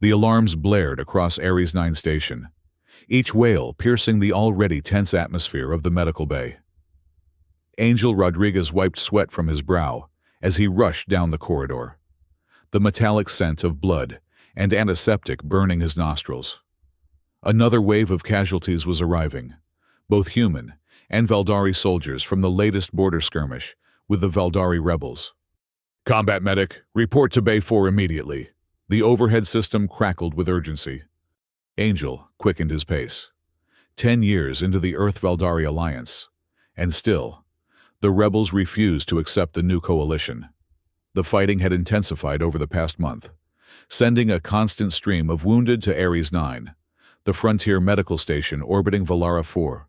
The alarms blared across Ares 9 station, each wail piercing the already tense atmosphere of the medical bay. Angel Rodriguez wiped sweat from his brow as he rushed down the corridor, the metallic scent of blood and antiseptic burning his nostrils. Another wave of casualties was arriving, both human and Valdari soldiers from the latest border skirmish with the Valdari rebels. "Combat medic, report to Bay 4 immediately." The overhead system crackled with urgency. Angel quickened his pace. 10 years into the Earth-Valdari alliance, and still, the rebels refused to accept the new coalition. The fighting had intensified over the past month, sending a constant stream of wounded to Ares 9, the frontier medical station orbiting Valara 4.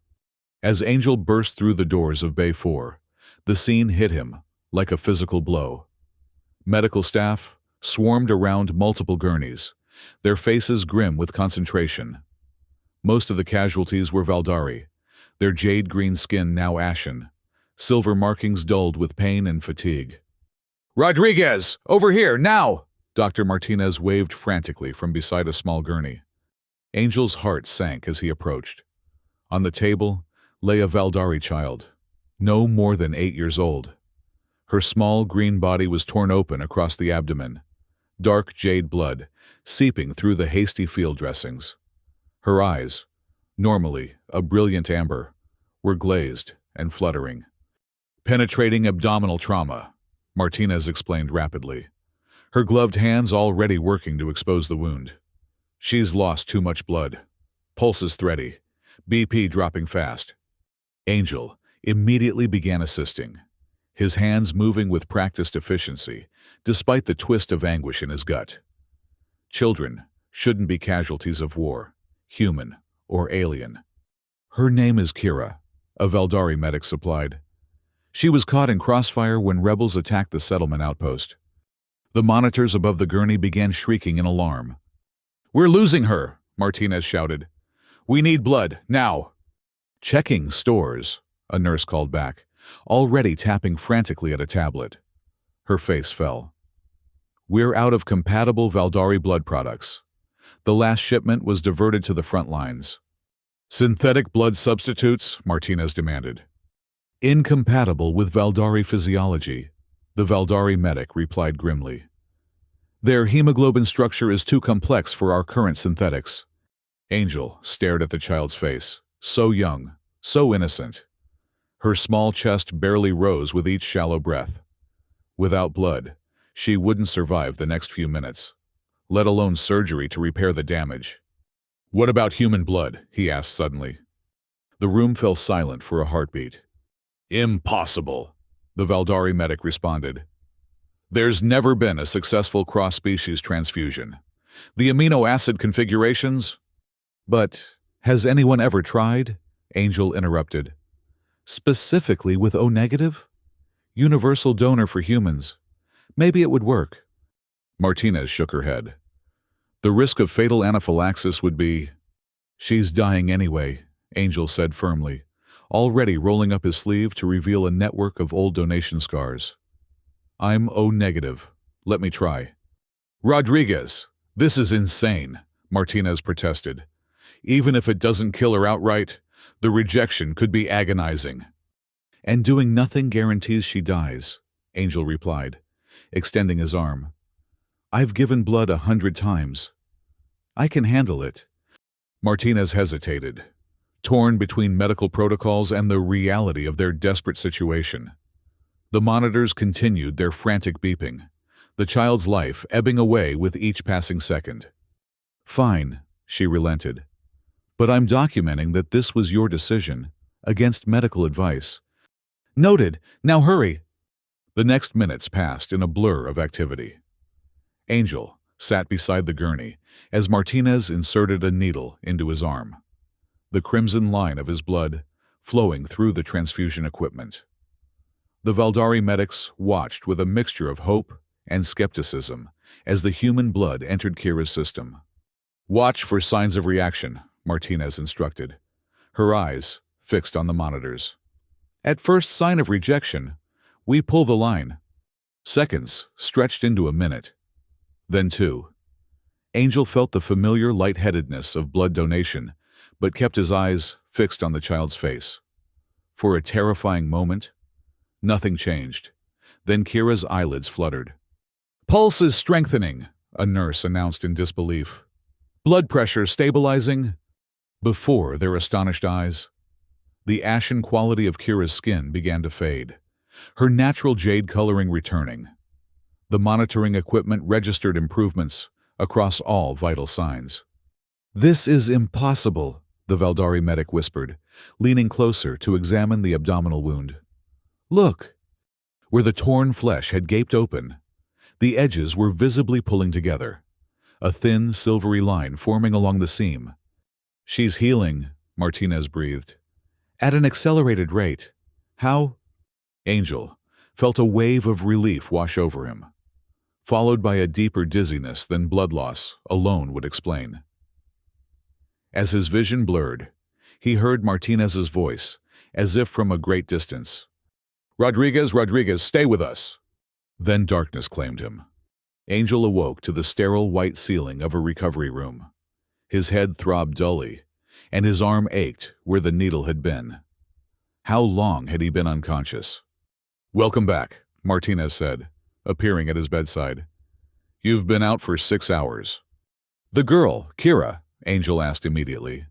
As Angel burst through the doors of Bay 4, the scene hit him like a physical blow. Medical staff swarmed around multiple gurneys, their faces grim with concentration. Most of the casualties were Valdari, their jade-green skin now ashen, silver markings dulled with pain and fatigue. "Rodriguez! Over here, now!" Dr. Martinez waved frantically from beside a small gurney. Angel's heart sank as he approached. On the table lay a Valdari child, no more than 8 years old. Her small green body was torn open across the abdomen, dark jade blood seeping through the hasty field dressings. Her eyes, normally a brilliant amber, were glazed and fluttering. "Penetrating abdominal trauma," Martinez explained rapidly, her gloved hands already working to expose the wound. "She's lost too much blood. Pulses thready, BP dropping fast." Angel immediately began assisting, his hands moving with practiced efficiency, despite the twist of anguish in his gut. Children shouldn't be casualties of war, human or alien. "Her name is Kira," a Valdari medic supplied. "She was caught in crossfire when rebels attacked the settlement outpost." The monitors above the gurney began shrieking in alarm. "We're losing her," Martinez shouted. "We need blood, now." "Checking stores," a nurse called back, already tapping frantically at a tablet. Her face fell. "We're out of compatible Valdari blood products. The last shipment was diverted to the front lines." "Synthetic blood substitutes?" Martinez demanded. "Incompatible with Valdari physiology," the Valdari medic replied grimly. "Their hemoglobin structure is too complex for our current synthetics." Angel stared at the child's face, so young, so innocent. Her small chest barely rose with each shallow breath. Without blood, she wouldn't survive the next few minutes, let alone surgery to repair the damage. "What about human blood?" he asked suddenly. The room fell silent for a heartbeat. "Impossible," the Valdari medic responded. "There's never been a successful cross-species transfusion. The amino acid configurations—" "But has anyone ever tried?" Angel interrupted. "Specifically with O-negative? Universal donor for humans. Maybe it would work." Martinez shook her head. "The risk of fatal anaphylaxis would be—" "She's dying anyway," Angel said firmly, already rolling up his sleeve to reveal a network of old donation scars. "I'm O-negative. Let me try." "Rodriguez, this is insane," Martinez protested. "Even if it doesn't kill her outright, the rejection could be agonizing." "And doing nothing guarantees she dies," Angel replied, extending his arm. "I've given blood 100 times. I can handle it." Martinez hesitated, torn between medical protocols and the reality of their desperate situation. The monitors continued their frantic beeping, the child's life ebbing away with each passing second. "Fine," she relented. "But I'm documenting that this was your decision, against medical advice." "Noted. Now hurry." The next minutes passed in a blur of activity. Angel sat beside the gurney as Martinez inserted a needle into his arm, the crimson line of his blood flowing through the transfusion equipment. The Valdari medics watched with a mixture of hope and skepticism as the human blood entered Kira's system. "Watch for signs of reaction," Martinez instructed, her eyes fixed on the monitors. "At first sign of rejection, we pull the line." Seconds stretched into a minute, then 2. Angel felt the familiar lightheadedness of blood donation, but kept his eyes fixed on the child's face. For a terrifying moment, nothing changed. Then Kira's eyelids fluttered. "Pulse is strengthening," a nurse announced in disbelief. "Blood pressure stabilizing." Before their astonished eyes, the ashen quality of Kira's skin began to fade, her natural jade coloring returning. The monitoring equipment registered improvements across all vital signs. "This is impossible," the Valdari medic whispered, leaning closer to examine the abdominal wound. "Look!" Where the torn flesh had gaped open, the edges were visibly pulling together, a thin, silvery line forming along the seam. "She's healing," Martinez breathed. "At an accelerated rate. How?" Angel felt a wave of relief wash over him, followed by a deeper dizziness than blood loss alone would explain. As his vision blurred, he heard Martinez's voice, as if from a great distance. Rodriguez, stay with us." Then darkness claimed him. Angel awoke to the sterile white ceiling of a recovery room. His head throbbed dully, and his arm ached where the needle had been. How long had he been unconscious? "Welcome back," Martinez said, appearing at his bedside. "You've been out for 6 hours." "The girl, Kira?" Angel asked immediately.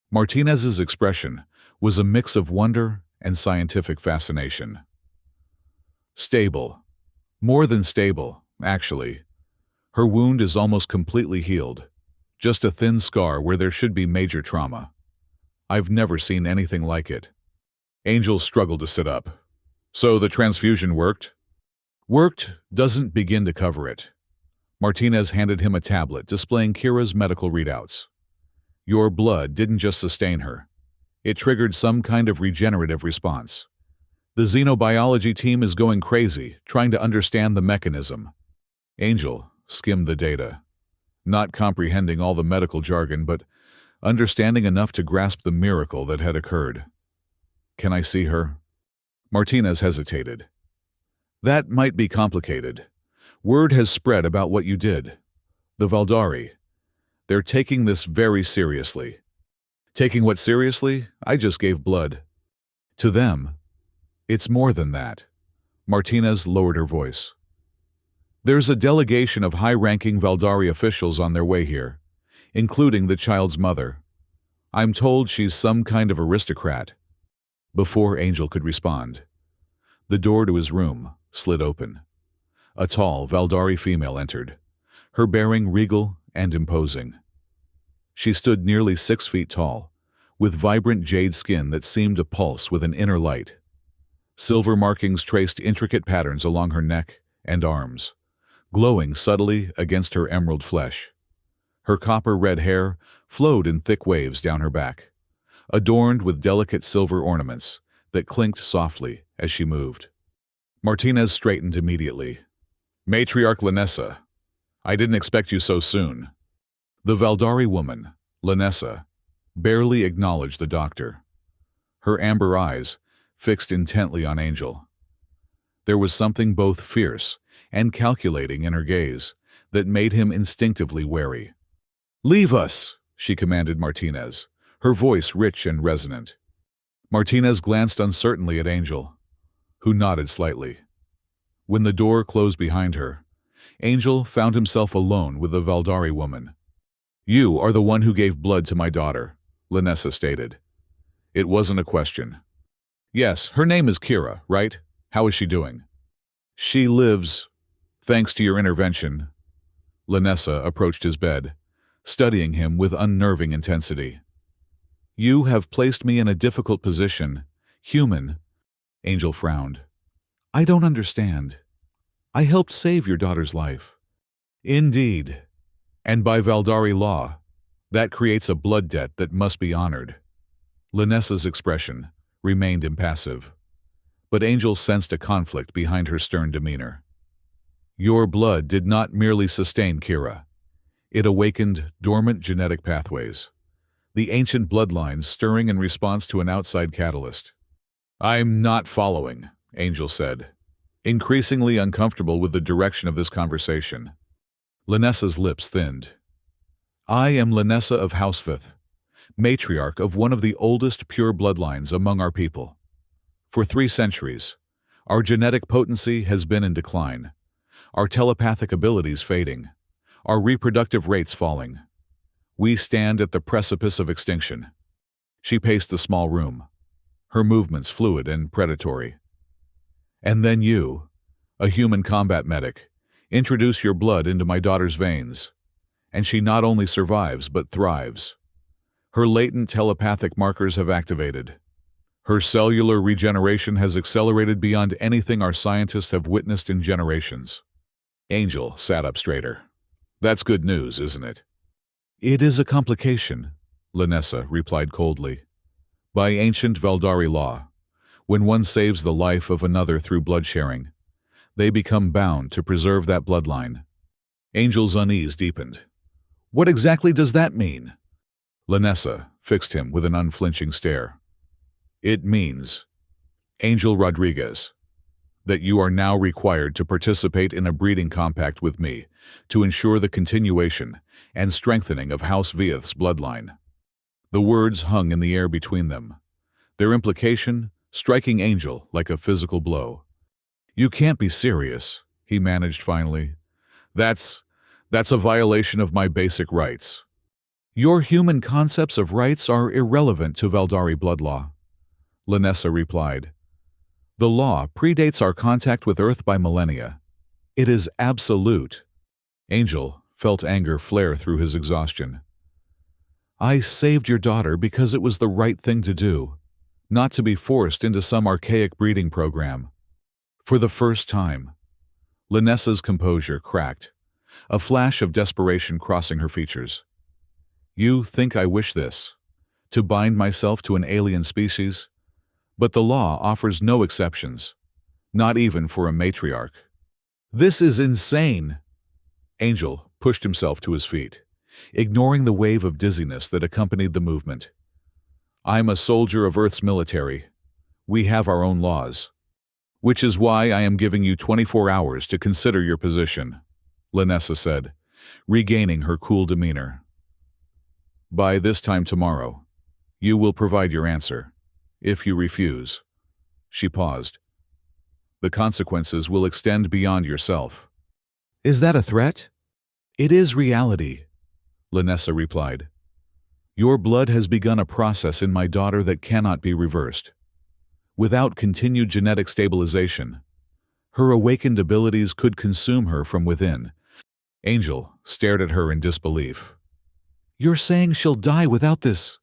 Martinez's expression was a mix of wonder and scientific fascination. "Stable. More than stable, actually. Her wound is almost completely healed. Just a thin scar where there should be major trauma. I've never seen anything like it." Angel struggled to sit up. "So the transfusion worked?" "Worked doesn't begin to cover it." Martinez handed him a tablet displaying Kira's medical readouts. "Your blood didn't just sustain her. It triggered some kind of regenerative response. The xenobiology team is going crazy, trying to understand the mechanism." Angel skimmed the data, not comprehending all the medical jargon, but understanding enough to grasp the miracle that had occurred. "Can I see her?" Martinez hesitated. "That might be complicated. Word has spread about what you did. The Valdari. They're taking this very seriously." "Taking what seriously? I just gave blood." "To them, it's more than that." Martinez lowered her voice. "There's a delegation of high-ranking Valdari officials on their way here, including the child's mother. I'm told she's some kind of aristocrat." Before Angel could respond, the door to his room slid open. A tall Valdari female entered, her bearing regal and imposing. She stood nearly 6 feet tall, with vibrant jade skin that seemed to pulse with an inner light. Silver markings traced intricate patterns along her neck and arms, glowing subtly against her emerald flesh. Her copper-red hair flowed in thick waves down her back, adorned with delicate silver ornaments that clinked softly as she moved. Martinez straightened immediately. "Matriarch Lanessa, I didn't expect you so soon." The Valdari woman, Lanessa, barely acknowledged the doctor, her amber eyes fixed intently on Angel. There was something both fierce and calculating in her gaze that made him instinctively wary. "Leave us," she commanded Martinez, her voice rich and resonant. Martinez glanced uncertainly at Angel, who nodded slightly. When the door closed behind her, Angel found himself alone with the Valdari woman. "You are the one who gave blood to my daughter," Lanessa stated. It wasn't a question. "Yes, her name is Kira, right? How is she doing?" "She lives, thanks to your intervention." Lanessa approached his bed, studying him with unnerving intensity. "You have placed me in a difficult position. Human." Angel frowned. "I don't understand. I helped save your daughter's life." "Indeed. And by Valdari law, that creates a blood debt that must be honored." Lanessa's expression remained impassive, but Angel sensed a conflict behind her stern demeanor. "Your blood did not merely sustain Kira. It awakened dormant genetic pathways, the ancient bloodlines stirring in response to an outside catalyst." "I'm not following," Angel said, increasingly uncomfortable with the direction of this conversation. Lanessa's lips thinned. I am Lanessa of Housefifth, matriarch of one of the oldest pure bloodlines among our people. For 3 centuries, our genetic potency has been in decline, our telepathic abilities fading, our reproductive rates falling. We stand at the precipice of extinction. She paced the small room, her movements fluid and predatory. And then you, a human combat medic, introduce your blood into my daughter's veins, and she not only survives but thrives. Her latent telepathic markers have activated. Her cellular regeneration has accelerated beyond anything our scientists have witnessed in generations. Angel sat up straighter. That's good news, isn't it? It is a complication, Lanessa replied coldly. By ancient Veldari law, when one saves the life of another through blood sharing, they become bound to preserve that bloodline. Angel's unease deepened. What exactly does that mean? Lanessa fixed him with an unflinching stare. It means, Angel Rodriguez, that you are now required to participate in a breeding compact with me to ensure the continuation and strengthening of House Vieth's bloodline. The words hung in the air between them, their implication striking Angel like a physical blow. You can't be serious, he managed finally. That's a violation of my basic rights. Your human concepts of rights are irrelevant to Veldari blood law, Lanessa replied. The law predates our contact with Earth by millennia. It is absolute. Angel felt anger flare through his exhaustion. I saved your daughter because it was the right thing to do, not to be forced into some archaic breeding program. For the first time, Lanessa's composure cracked, a flash of desperation crossing her features. You think I wish this, to bind myself to an alien species? But the law offers no exceptions, not even for a matriarch. This is insane! Angel pushed himself to his feet, ignoring the wave of dizziness that accompanied the movement. I'm a soldier of Earth's military. We have our own laws. Which is why I am giving you 24 hours to consider your position, Lanessa said, regaining her cool demeanor. By this time tomorrow, you will provide your answer. If you refuse, she paused, the consequences will extend beyond yourself. Is that a threat? It is reality, Lanessa replied. Your blood has begun a process in my daughter that cannot be reversed. Without continued genetic stabilization, her awakened abilities could consume her from within. Angel stared at her in disbelief. You're saying she'll die without this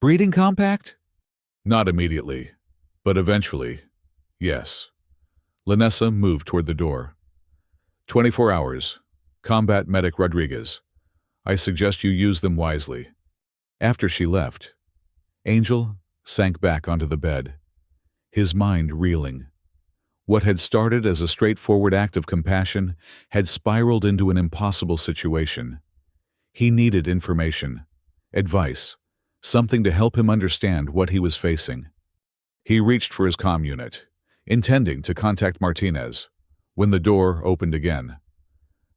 breeding compact? Not immediately, but eventually, yes. Lanessa moved toward the door. 24 hours. Combat Medic Rodriguez. I suggest you use them wisely. After she left, Angel sank back onto the bed, his mind reeling. What had started as a straightforward act of compassion had spiraled into an impossible situation. He needed information, advice, something to help him understand what he was facing. He reached for his comm unit, intending to contact Martinez, when the door opened again.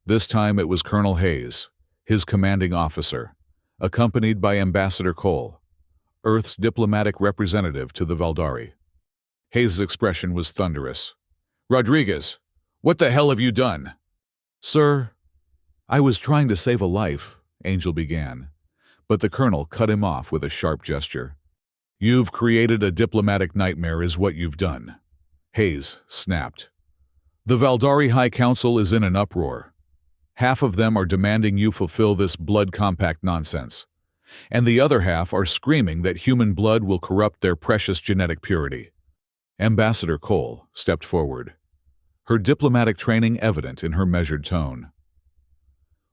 This time it was Colonel Hayes, his commanding officer, accompanied by Ambassador Cole, Earth's diplomatic representative to the Veldari. Hayes' expression was thunderous. Rodriguez, what the hell have you done? Sir, I was trying to save a life, Angel began, but the colonel cut him off with a sharp gesture. You've created a diplomatic nightmare is what you've done, Hayes snapped. The Veldari High Council is in an uproar. Half of them are demanding you fulfill this blood compact nonsense, and the other half are screaming that human blood will corrupt their precious genetic purity. Ambassador Cole stepped forward, her diplomatic training evident in her measured tone.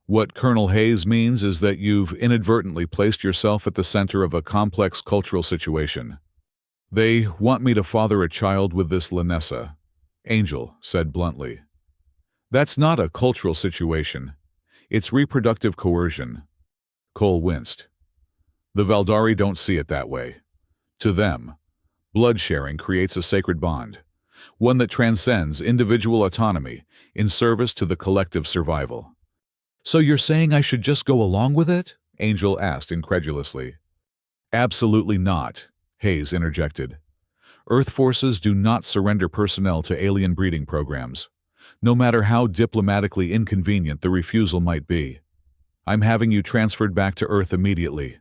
What Colonel Hayes means is that you've inadvertently placed yourself at the center of a complex cultural situation. They want me to father a child with this Lanessa, Angel said bluntly. That's not a cultural situation. It's reproductive coercion. Cole winced. The Veldari don't see it that way. To them, blood sharing creates a sacred bond, one that transcends individual autonomy in service to the collective survival. So you're saying I should just go along with it? Angel asked incredulously. Absolutely not, Hayes interjected. Earth forces do not surrender personnel to alien breeding programs, no matter how diplomatically inconvenient the refusal might be. I'm having you transferred back to Earth immediately.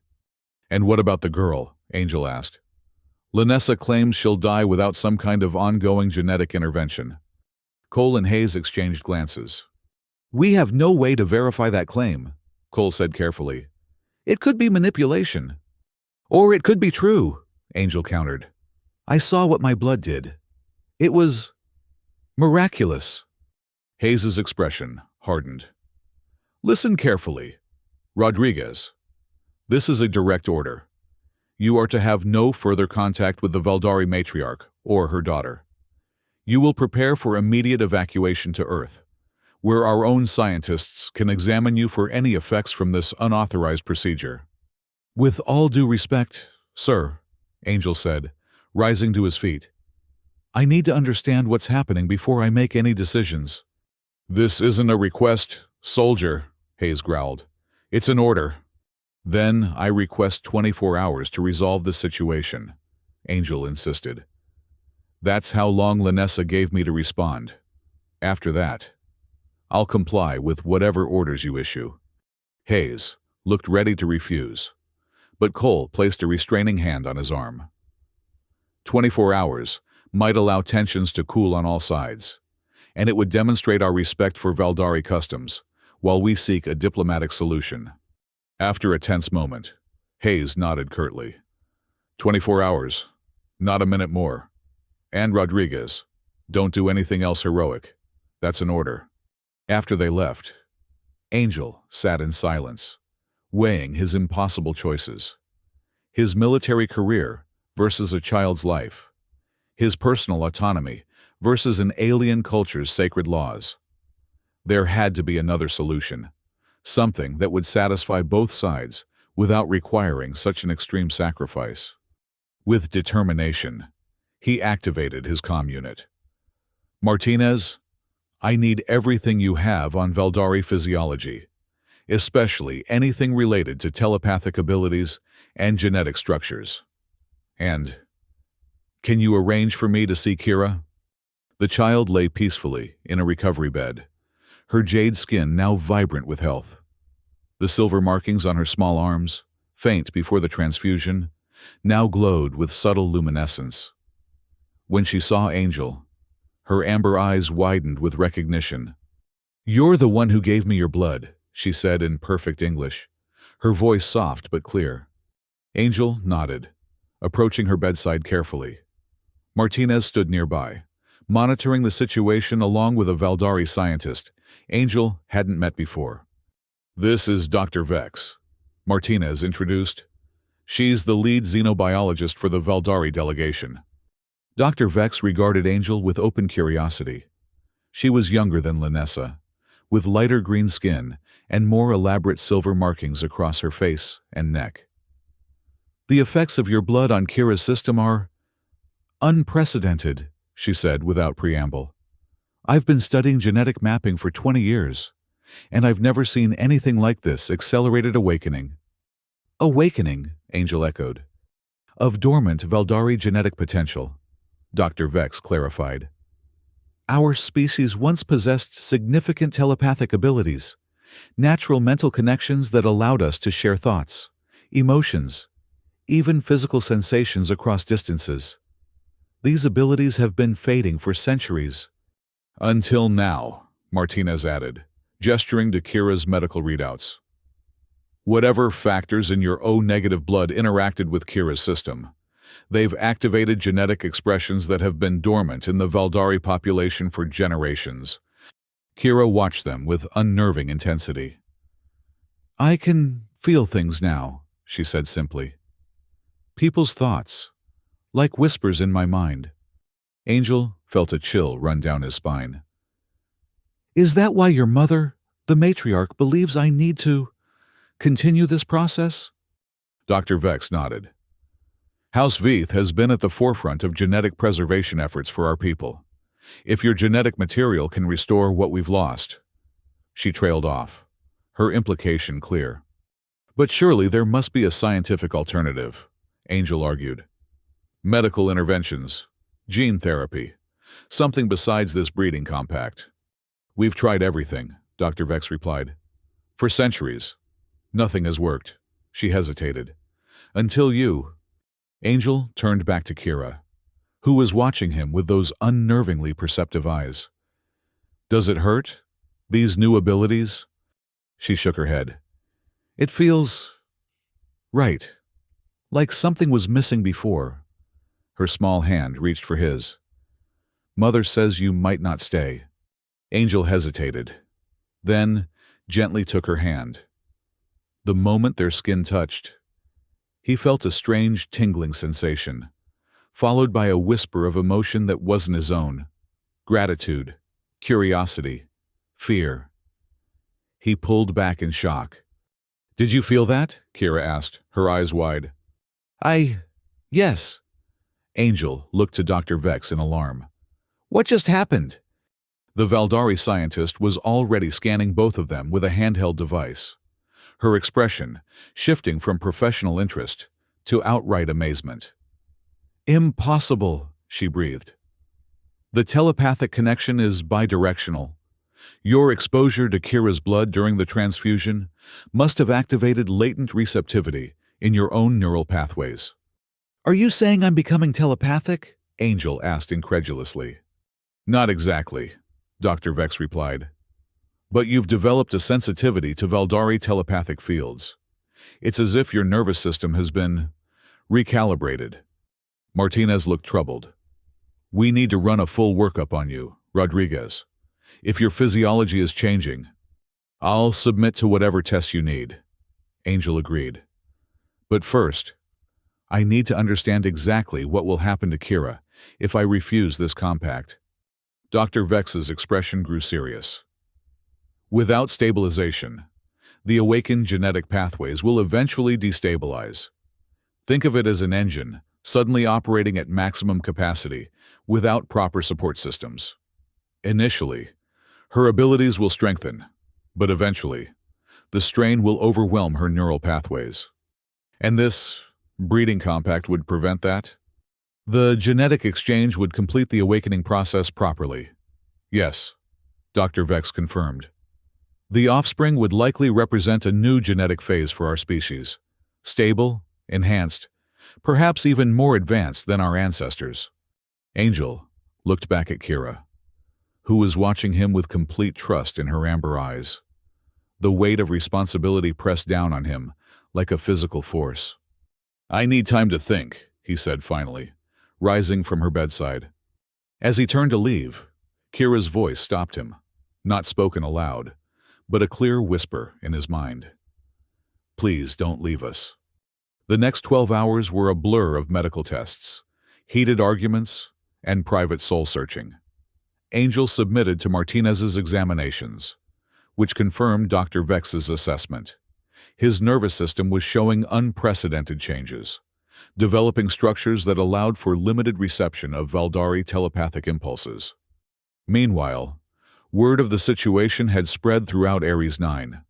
And what about the girl? Angel asked. Lanessa claims she'll die without some kind of ongoing genetic intervention. Cole and Hayes exchanged glances. We have no way to verify that claim, Cole said carefully. It could be manipulation. Or it could be true, Angel countered. I saw what my blood did. It was miraculous. Hayes's expression hardened. Listen carefully. Rodriguez, this is a direct order. You are to have no further contact with the Valdari matriarch or her daughter. You will prepare for immediate evacuation to Earth, where our own scientists can examine you for any effects from this unauthorized procedure. With all due respect, sir, Angel said, rising to his feet. I need to understand what's happening before I make any decisions. This isn't a request, soldier, Hayes growled. It's an order. Then I request 24 hours to resolve the situation, Angel insisted. That's how long Lanessa gave me to respond. After that, I'll comply with whatever orders you issue. Hayes looked ready to refuse, but Cole placed a restraining hand on his arm. 24 hours might allow tensions to cool on all sides, and it would demonstrate our respect for Valdari customs while we seek a diplomatic solution. After a tense moment, Hayes nodded curtly. 24 hours, not a minute more. And Rodriguez, don't do anything else heroic. That's an order. After they left, Angel sat in silence, weighing his impossible choices. His military career versus a child's life. His personal autonomy versus an alien culture's sacred laws. There had to be another solution, something that would satisfy both sides without requiring such an extreme sacrifice. With determination, he activated his comm unit. Martinez, I need everything you have on Valdari physiology, especially anything related to telepathic abilities and genetic structures. And can you arrange for me to see Kira? The child lay peacefully in a recovery bed, her jade skin now vibrant with health. The silver markings on her small arms, faint before the transfusion, now glowed with subtle luminescence. When she saw Angel, her amber eyes widened with recognition. You're the one who gave me your blood, she said in perfect English, her voice soft but clear. Angel nodded, approaching her bedside carefully. Martinez stood nearby, monitoring the situation along with a Valdari scientist Angel hadn't met before. This is Dr. Vex, Martinez introduced. She's the lead xenobiologist for the Valdari delegation. Dr. Vex regarded Angel with open curiosity. She was younger than Lanessa, with lighter green skin and more elaborate silver markings across her face and neck. The effects of your blood on Kira's system are unprecedented, she said without preamble. I've been studying genetic mapping for 20 years, and I've never seen anything like this accelerated awakening. Awakening, Angel echoed. Of dormant Valdari genetic potential, Dr. Vex clarified. Our species once possessed significant telepathic abilities, natural mental connections that allowed us to share thoughts, emotions, even physical sensations across distances. These abilities have been fading for centuries. Until now, Martinez added, gesturing to Kira's medical readouts. Whatever factors in your O-negative blood interacted with Kira's system, they've activated genetic expressions that have been dormant in the Valdari population for generations. Kira watched them with unnerving intensity. I can feel things now, she said simply. People's thoughts, like whispers in my mind. Angel felt a chill run down his spine. Is that why your mother, the matriarch, believes I need to continue this process? Dr. Vex nodded. House Veith has been at the forefront of genetic preservation efforts for our people. If your genetic material can restore what we've lost. She trailed off, her implication clear. But surely there must be a scientific alternative, Angel argued. Medical interventions, gene therapy, something besides this breeding compact. We've tried everything, Dr. Vex replied. For centuries. Nothing has worked. She hesitated. Until you. Angel turned back to Kira, who was watching him with those unnervingly perceptive eyes. Does it hurt? These new abilities? She shook her head. It feels right. Like something was missing before. Her small hand reached for his. Mother says you might not stay. Angel hesitated, then gently took her hand. The moment their skin touched, he felt a strange tingling sensation, followed by a whisper of emotion that wasn't his own. Gratitude, curiosity, fear. He pulled back in shock. Did you feel that? Kira asked, her eyes wide. Yes. Angel looked to Dr. Vex in alarm. What just happened? The Valdari scientist was already scanning both of them with a handheld device, her expression shifting from professional interest to outright amazement. Impossible, she breathed. The telepathic connection is bidirectional. Your exposure to Kira's blood during the transfusion must have activated latent receptivity in your own neural pathways. Are you saying I'm becoming telepathic? Angel asked incredulously. Not exactly, Dr. Vex replied. But you've developed a sensitivity to Valdari telepathic fields. It's as if your nervous system has been recalibrated. Martinez looked troubled. We need to run a full workup on you, Rodriguez. If your physiology is changing, I'll submit to whatever tests you need. Angel agreed. But first, I need to understand exactly what will happen to Kira if I refuse this compact. Dr. Vex's expression grew serious. Without stabilization, the awakened genetic pathways will eventually destabilize. Think of it as an engine suddenly operating at maximum capacity without proper support systems. Initially, her abilities will strengthen, but eventually, the strain will overwhelm her neural pathways. And this breeding compact would prevent that? The genetic exchange would complete the awakening process properly. Yes, Dr. Vex confirmed. The offspring would likely represent a new genetic phase for our species. Stable, enhanced, perhaps even more advanced than our ancestors. Angel looked back at Kira, who was watching him with complete trust in her amber eyes. The weight of responsibility pressed down on him like a physical force. I need time to think, he said finally, rising from her bedside. As he turned to leave, Kira's voice stopped him, not spoken aloud, but a clear whisper in his mind. Please don't leave us. The next 12 hours were a blur of medical tests, heated arguments, and private soul-searching. Angel submitted to Martinez's examinations, which confirmed Dr. Vex's assessment. His nervous system was showing unprecedented changes, developing structures that allowed for limited reception of Valdari telepathic impulses. Meanwhile, word of the situation had spread throughout Ares 9.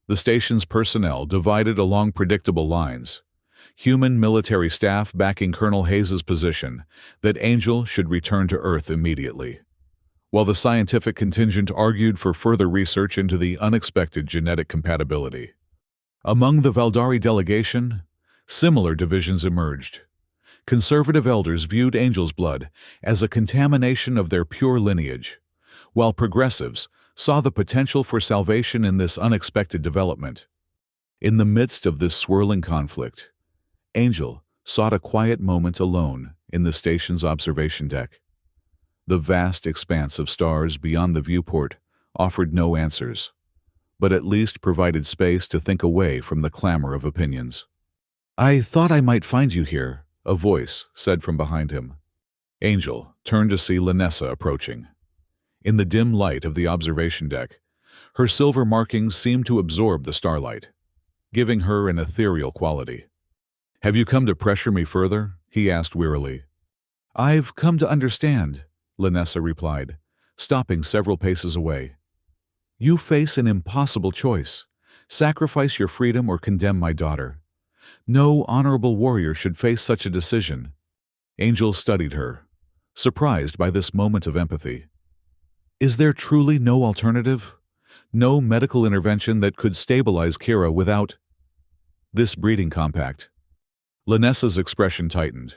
The station's personnel divided along predictable lines, human military staff backing Colonel Hayes' position that Angel should return to Earth immediately, while the scientific contingent argued for further research into the unexpected genetic compatibility. Among the Valdari delegation, similar divisions emerged. Conservative elders viewed Angel's blood as a contamination of their pure lineage, while progressives saw the potential for salvation in this unexpected development. In the midst of this swirling conflict, Angel sought a quiet moment alone in the station's observation deck. The vast expanse of stars beyond the viewport offered no answers, but at least provided space to think away from the clamor of opinions. I thought I might find you here, a voice said from behind him. Angel turned to see Lanessa approaching. In the dim light of the observation deck, her silver markings seemed to absorb the starlight, giving her an ethereal quality. Have you come to pressure me further? He asked wearily. I've come to understand, Lanessa replied, stopping several paces away. You face an impossible choice, Sacrifice your freedom or condemn my daughter. No honorable warrior should face such a decision. Angel studied her, surprised by this moment of empathy. Is there truly no alternative? No medical intervention that could stabilize Kira without this breeding compact? Lanessa's expression tightened.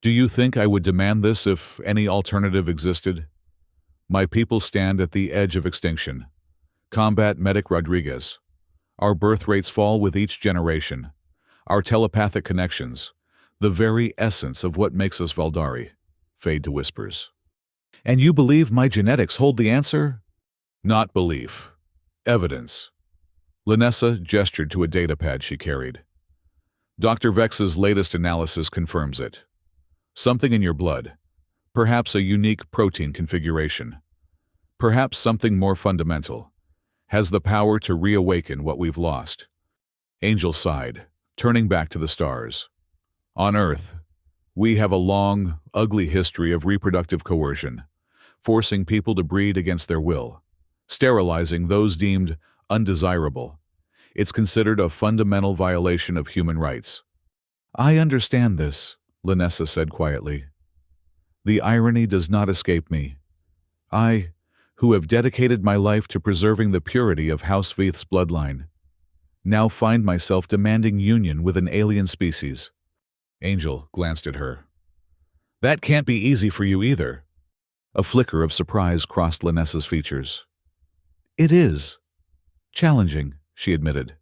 Do you think I would demand this if any alternative existed? My people stand at the edge of extinction. Combat Medic Rodriguez. Our birth rates fall with each generation. Our telepathic connections, the very essence of what makes us Valdari, fade to whispers. And you believe my genetics hold the answer? Not belief. Evidence. Lanessa gestured to a datapad she carried. Dr. Vex's latest analysis confirms it. Something in your blood, perhaps a unique protein configuration, perhaps something more fundamental, has the power to reawaken what we've lost. Angel sighed, turning back to the stars. On Earth, we have a long, ugly history of reproductive coercion, forcing people to breed against their will, sterilizing those deemed undesirable. It's considered a fundamental violation of human rights. I understand this, Lanessa said quietly. The irony does not escape me. I, who have dedicated my life to preserving the purity of House Veith's bloodline, now find myself demanding union with an alien species. Angel glanced at her. That can't be easy for you either. A flicker of surprise crossed Lanessa's features. It is. Challenging, she admitted.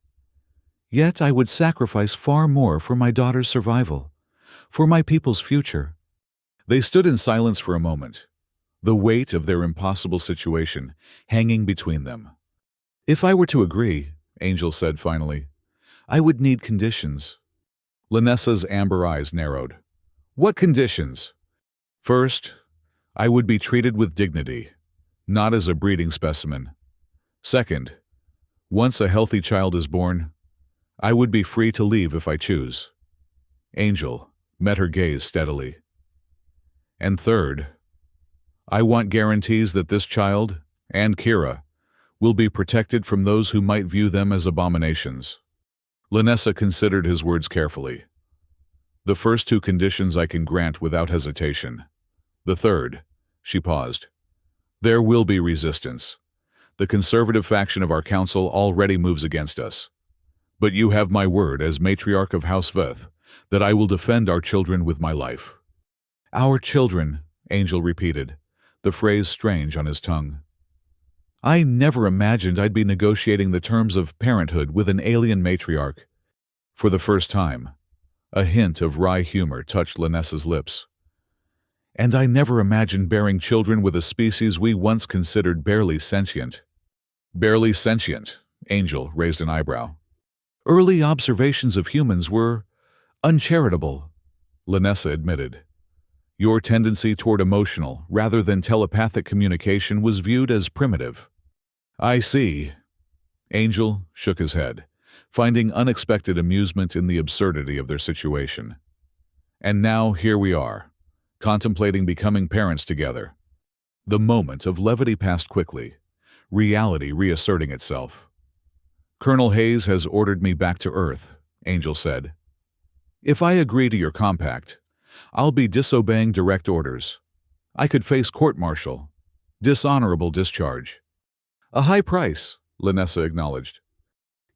Yet I would sacrifice far more for my daughter's survival, for my people's future. They stood in silence for a moment, the weight of their impossible situation hanging between them. If I were to agree, Angel said finally, I would need conditions. Lanessa's amber eyes narrowed. What conditions? First, I would be treated with dignity, not as a breeding specimen. Second, once a healthy child is born, I would be free to leave if I choose. Angel met her gaze steadily. And third, I want guarantees that this child, and Kira, will be protected from those who might view them as abominations. Lanessa considered his words carefully. The first two conditions I can grant without hesitation. The third, she paused. There will be resistance. The conservative faction of our council already moves against us. But you have my word as matriarch of House Veith that I will defend our children with my life. Our children, Angel repeated, the phrase strange on his tongue. I never imagined I'd be negotiating the terms of parenthood with an alien matriarch. For the first time, a hint of wry humor touched Lanessa's lips. And I never imagined bearing children with a species we once considered barely sentient. Barely sentient, Angel raised an eyebrow. Early observations of humans were uncharitable, Lanessa admitted. Your tendency toward emotional rather than telepathic communication was viewed as primitive. I see. Angel shook his head, finding unexpected amusement in the absurdity of their situation. And now here we are, contemplating becoming parents together. The moment of levity passed quickly, reality reasserting itself. Colonel Hayes has ordered me back to Earth, Angel said. If I agree to your compact, I'll be disobeying direct orders. I could face court-martial, dishonorable discharge. A high price, Lanessa acknowledged.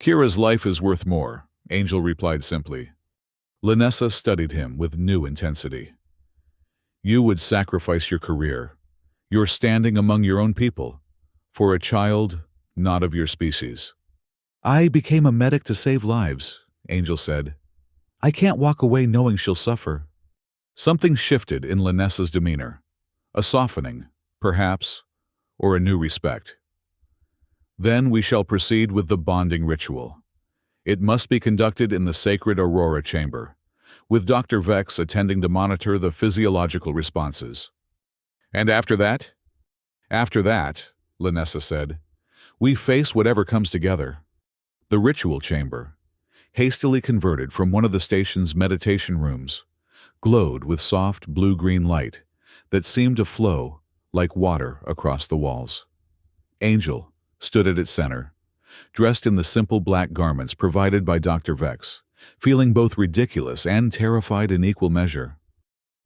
Kira's life is worth more, Angel replied simply. Lanessa studied him with new intensity. You would sacrifice your career, your standing among your own people, for a child not of your species. I became a medic to save lives, Angel said. I can't walk away knowing she'll suffer. Something shifted in Lanessa's demeanor, a softening, perhaps, or a new respect. Then we shall proceed with the bonding ritual. It must be conducted in the sacred Aurora chamber, with Dr. Vex attending to monitor the physiological responses. And after that? After that, Lanessa said, we face whatever comes together. The ritual chamber, hastily converted from one of the station's meditation rooms, glowed with soft blue-green light that seemed to flow like water across the walls. Angel stood at its center, dressed in the simple black garments provided by Dr. Vex, feeling both ridiculous and terrified in equal measure.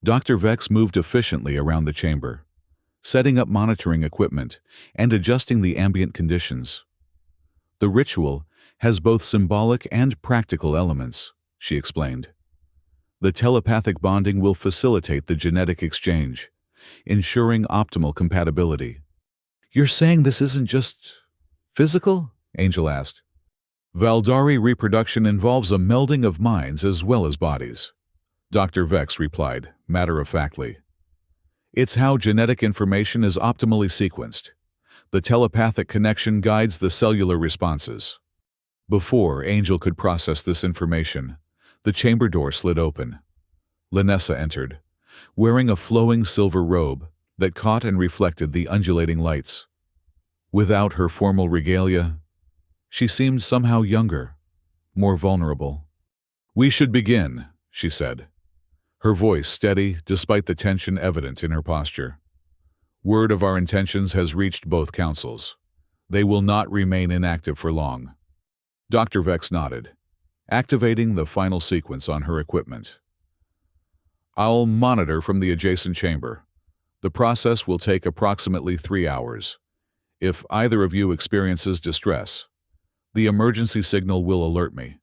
Dr. Vex moved efficiently around the chamber, setting up monitoring equipment and adjusting the ambient conditions. The ritual has both symbolic and practical elements, she explained. The telepathic bonding will facilitate the genetic exchange, ensuring optimal compatibility. You're saying this isn't just physical? Angel asked. Valdari reproduction involves a melding of minds as well as bodies, Dr. Vex replied, matter-of-factly. It's how genetic information is optimally sequenced. The telepathic connection guides the cellular responses. Before Angel could process this information, the chamber door slid open. Lanessa entered, wearing a flowing silver robe that caught and reflected the undulating lights. Without her formal regalia, she seemed somehow younger, more vulnerable. "We should begin," she said, her voice steady despite the tension evident in her posture. "Word of our intentions has reached both councils. They will not remain inactive for long." Dr. Vex nodded, activating the final sequence on her equipment. "I'll monitor from the adjacent chamber. The process will take approximately 3 hours. If either of you experiences distress, the emergency signal will alert me."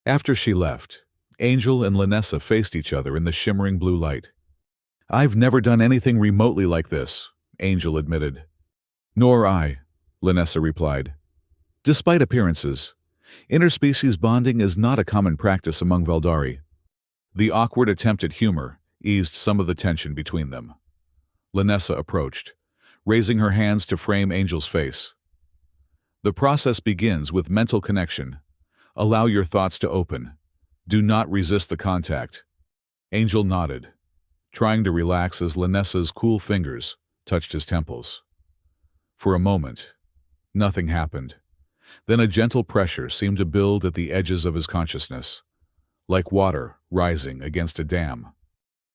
After she left, Angel and Lanessa faced each other in the shimmering blue light. "I've never done anything remotely like this," Angel admitted. "Nor I," Lanessa replied. "Despite appearances, interspecies bonding is not a common practice among Valdari." The awkward attempt at humor eased some of the tension between them. Lanessa approached, raising her hands to frame Angel's face. "The process begins with mental connection. Allow your thoughts to open. Do not resist the contact." Angel nodded, trying to relax as Lanessa's cool fingers touched his temples. For a moment, nothing happened. Then a gentle pressure seemed to build at the edges of his consciousness, like water rising against a dam.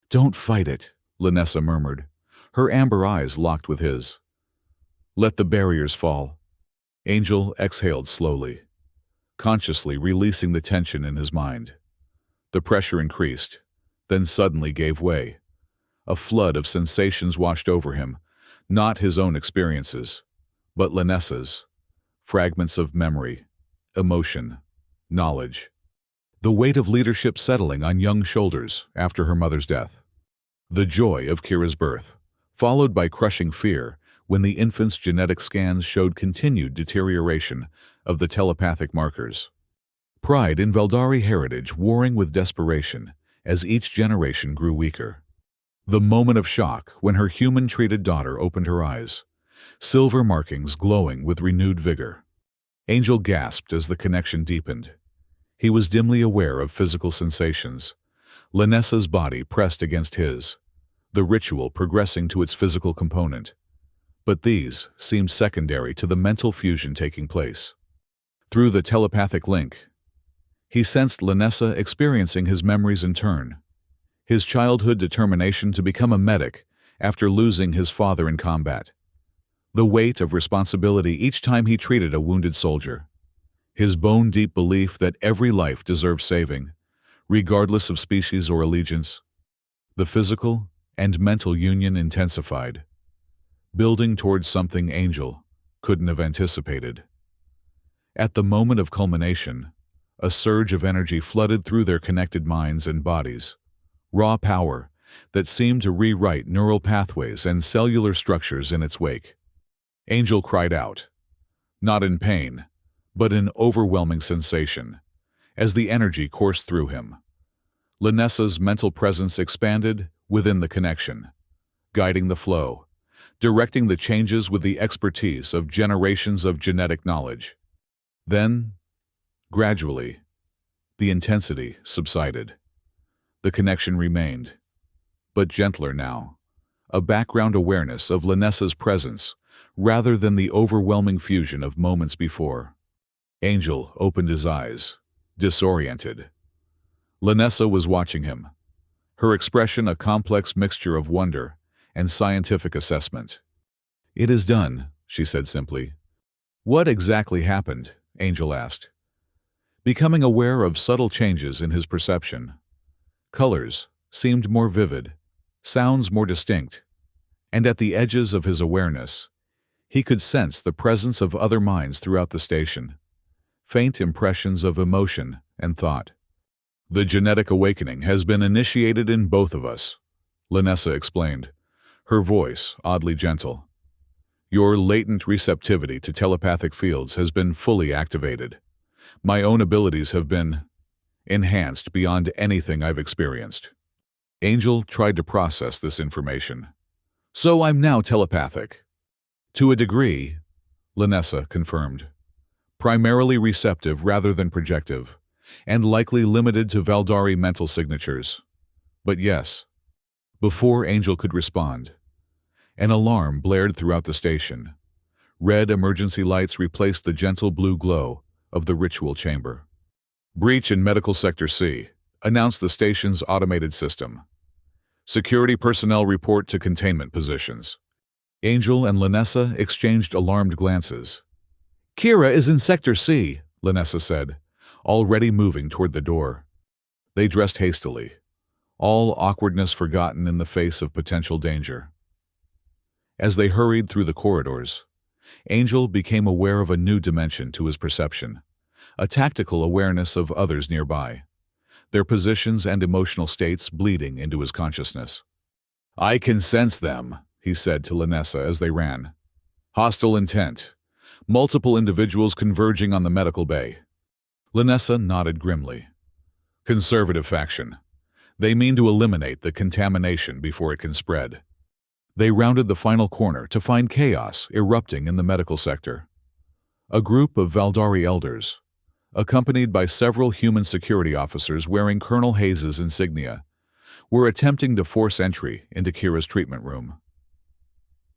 "Don't fight it," Lanessa murmured, her amber eyes locked with his. "Let the barriers fall." Angel exhaled slowly, consciously releasing the tension in his mind. The pressure increased, then suddenly gave way. A flood of sensations washed over him, not his own experiences, but Lanessa's. Fragments of memory, emotion, knowledge. The weight of leadership settling on young shoulders after her mother's death. The joy of Kira's birth, followed by crushing fear when the infant's genetic scans showed continued deterioration of the telepathic markers. Pride in Valdari heritage warring with desperation as each generation grew weaker. The moment of shock when her human-treated daughter opened her eyes, silver markings glowing with renewed vigor. Angel gasped as the connection deepened. He was dimly aware of physical sensations. Lanessa's body pressed against his, the ritual progressing to its physical component. But these seemed secondary to the mental fusion taking place. Through the telepathic link, he sensed Lanessa experiencing his memories in turn. His childhood determination to become a medic after losing his father in combat. The weight of responsibility each time he treated a wounded soldier. His bone-deep belief that every life deserves saving, regardless of species or allegiance. The physical and mental union intensified, building towards something Angel couldn't have anticipated. At the moment of culmination, a surge of energy flooded through their connected minds and bodies, raw power that seemed to rewrite neural pathways and cellular structures in its wake. Angel cried out, not in pain, but in overwhelming sensation, as the energy coursed through him. Lanessa's mental presence expanded within the connection, guiding the flow, directing the changes with the expertise of generations of genetic knowledge. Then, gradually, the intensity subsided. The connection remained, but gentler now, a background awareness of Lanessa's presence rather than the overwhelming fusion of moments before. Angel opened his eyes, disoriented. Lanessa was watching him, her expression a complex mixture of wonder and scientific assessment. "It is done," she said simply. "What exactly happened?" Angel asked, becoming aware of subtle changes in his perception. Colors seemed more vivid, sounds more distinct, and at the edges of his awareness, he could sense the presence of other minds throughout the station, faint impressions of emotion and thought. The genetic awakening has been initiated in both of us, Lanessa explained, her voice oddly gentle. Your latent receptivity to telepathic fields has been fully activated. My own abilities have been enhanced beyond anything I've experienced. Angel tried to process this information. So I'm now telepathic. To a degree, Lanessa confirmed. Primarily receptive rather than projective, and likely limited to Valdari mental signatures. But yes. Before Angel could respond, an alarm blared throughout the station. Red emergency lights replaced the gentle blue glow of the ritual chamber. Breach in Medical Sector C, announced the station's automated system. Security personnel report to containment positions. Angel and Lanessa exchanged alarmed glances. Kira is in Sector C, Lanessa said, already moving toward the door. They dressed hastily, all awkwardness forgotten in the face of potential danger. As they hurried through the corridors, Angel became aware of a new dimension to his perception, a tactical awareness of others nearby, their positions and emotional states bleeding into his consciousness. I can sense them, he said to Lanessa as they ran. Hostile intent. Multiple individuals converging on the medical bay. Lanessa nodded grimly. Conservative faction. They mean to eliminate the contamination before it can spread. They rounded the final corner to find chaos erupting in the medical sector. A group of Valdari elders, accompanied by several human security officers wearing Colonel Hayes' insignia, were attempting to force entry into Kira's treatment room.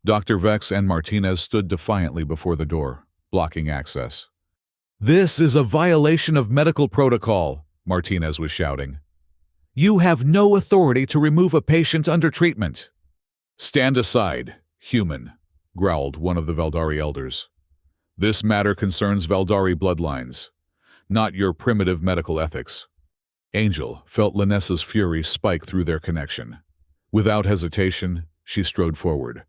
Dr. Vex and Martinez stood defiantly before the door, blocking access. This is a violation of medical protocol, Martinez was shouting. You have no authority to remove a patient under treatment. Stand aside, human, growled one of the Valdari elders. This matter concerns Valdari bloodlines, not your primitive medical ethics. Angel felt Lanessa's fury spike through their connection. Without hesitation, she strode forward,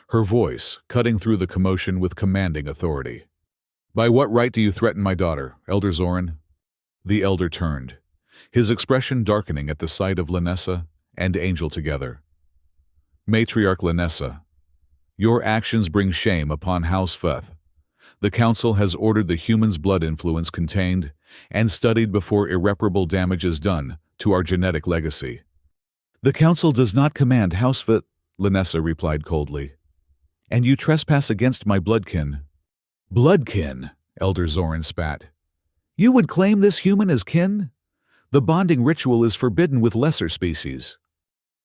her voice cutting through the commotion with commanding authority. By what right do you threaten my daughter, Elder Zoran? The elder turned, his expression darkening at the sight of Lanessa and Angel together. Matriarch Lanessa, your actions bring shame upon House Feth. The Council has ordered the human's blood influence contained and studied before irreparable damage is done to our genetic legacy. The Council does not command House Feth, Lanessa replied coldly. And you trespass against my bloodkin. Bloodkin, Elder Zoran spat. You would claim this human as kin? The bonding ritual is forbidden with lesser species.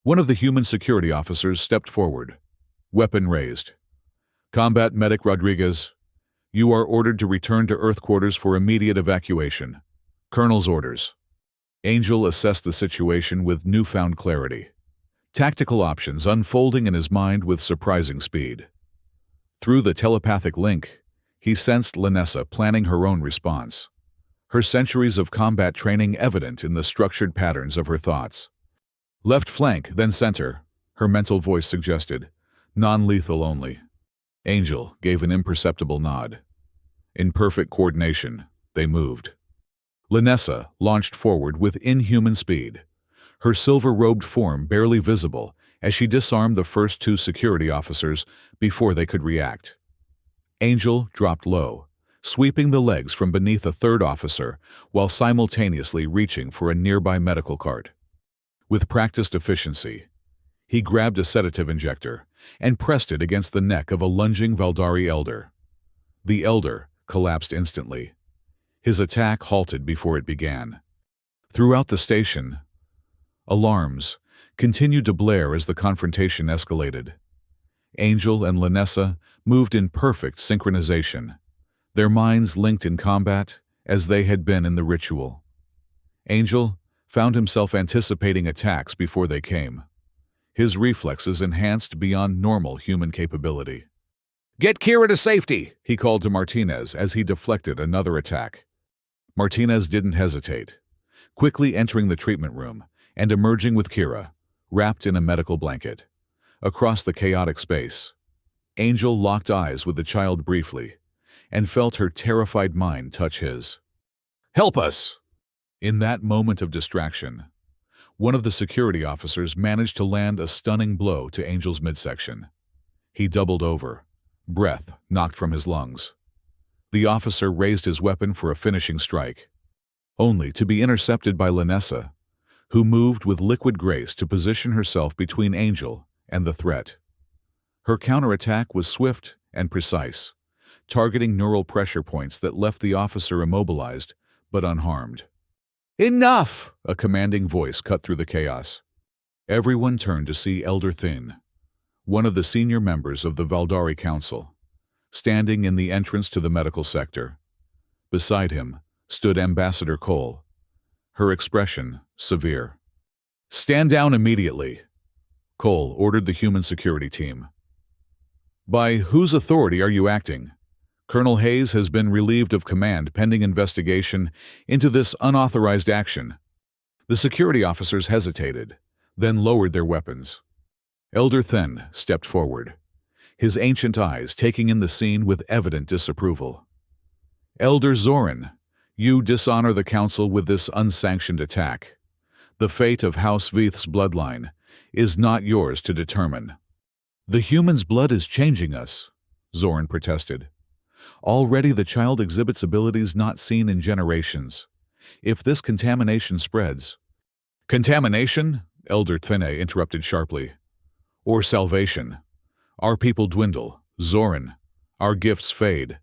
One of the human security officers stepped forward, weapon raised. Combat Medic Rodriguez, you are ordered to return to Earth quarters for immediate evacuation. Colonel's orders. Angel assessed the situation with newfound clarity, tactical options unfolding in his mind with surprising speed. Through the telepathic link, he sensed Lanessa planning her own response, her centuries of combat training evident in the structured patterns of her thoughts. Left flank, then center, her mental voice suggested, non-lethal only. Angel gave an imperceptible nod. In perfect coordination, they moved. Lanessa launched forward with inhuman speed, her silver-robed form barely visible as she disarmed the first two security officers before they could react. Angel dropped low, sweeping the legs from beneath a third officer while simultaneously reaching for a nearby medical cart. With practiced efficiency, he grabbed a sedative injector and pressed it against the neck of a lunging Valdari elder. The elder collapsed instantly. His attack halted before it began. Throughout the station, alarms continued to blare as the confrontation escalated. Angel and Lanessa moved in perfect synchronization, their minds linked in combat as they had been in the ritual. Angel found himself anticipating attacks before they came, his reflexes enhanced beyond normal human capability. "Get Kira to safety!" he called to Martinez as he deflected another attack. Martinez didn't hesitate, quickly entering the treatment room and emerging with Kira, wrapped in a medical blanket. Across the chaotic space, Angel locked eyes with the child briefly and felt her terrified mind touch his. "Help us!" In that moment of distraction, one of the security officers managed to land a stunning blow to Angel's midsection. He doubled over, breath knocked from his lungs. The officer raised his weapon for a finishing strike, only to be intercepted by Lanessa, who moved with liquid grace to position herself between Angel and the threat. Her counterattack was swift and precise, targeting neural pressure points that left the officer immobilized but unharmed. "Enough!" a commanding voice cut through the chaos. Everyone turned to see Elder Thin, one of the senior members of the Valdari Council, standing in the entrance to the medical sector. Beside him stood Ambassador Cole, her expression severe. "Stand down immediately," Cole ordered the human security team. "By whose authority are you acting? Colonel Hayes has been relieved of command pending investigation into this unauthorized action." The security officers hesitated, then lowered their weapons. Elder Thin stepped forward, his ancient eyes taking in the scene with evident disapproval. "Elder Zoran, you dishonor the council with this unsanctioned attack. The fate of House Veith's bloodline is not yours to determine." "The human's blood is changing us," Zoran protested. "Already the child exhibits abilities not seen in generations. If this contamination spreads—" "Contamination?" Elder Tene interrupted sharply. "Or salvation? Our people dwindle, Zoran. Our gifts fade.